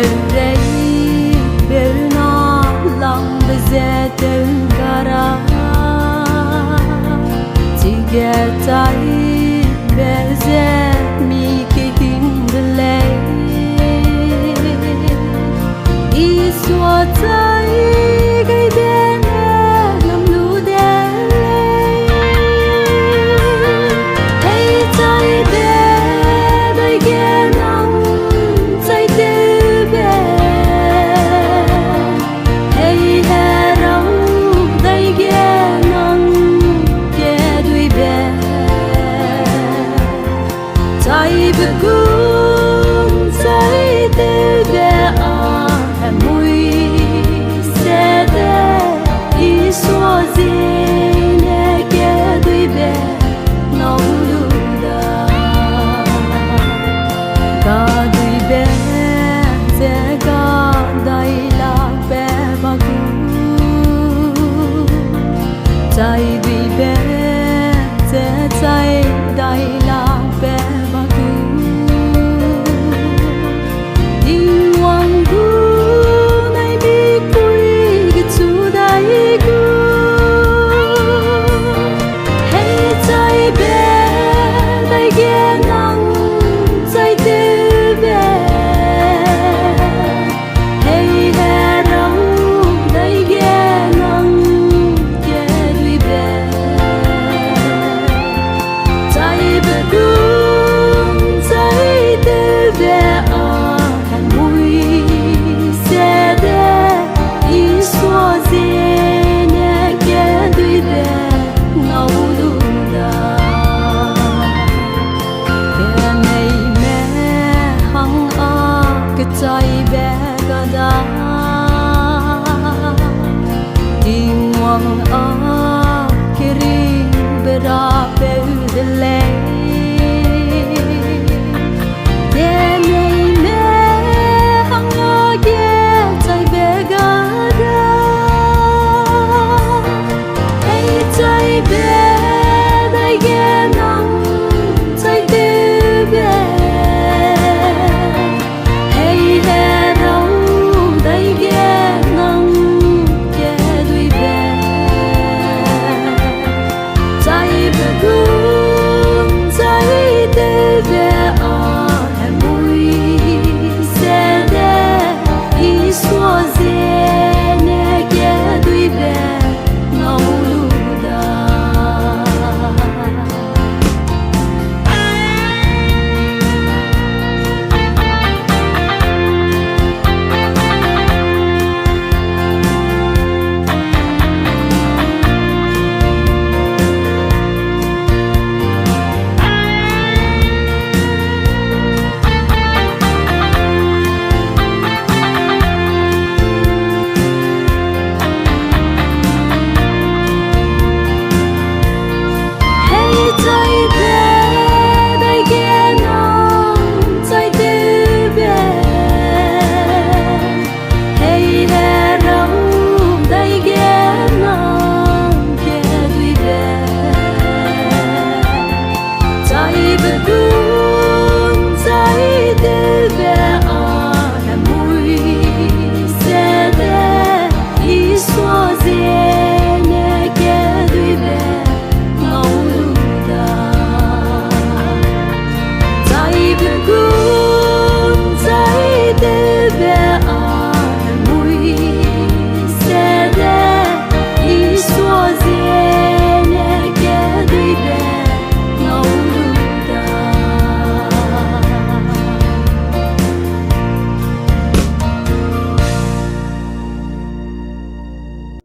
berrei berna lang bezeten kara tigetai bezet mi kihindle iswatai gai bene lam lu de hey tai be dai gen ang tai de be hey herang dai gen ang ke dui be tai be gun tai de be a mui se de iswa zine ke dui be no lu da ka dui be se ka dai la be ba ku tai dui be se tai dai la be ba ku ding wang gu nai bi kui ge chu dai gu hey tai be dai ge nang tai de be hey he rang dai ge nang ke dui be tai be gu tai de be a kan mui se de iswa zine ke dui be no lu da ke nei me hang a ke tai be ga da ding wang a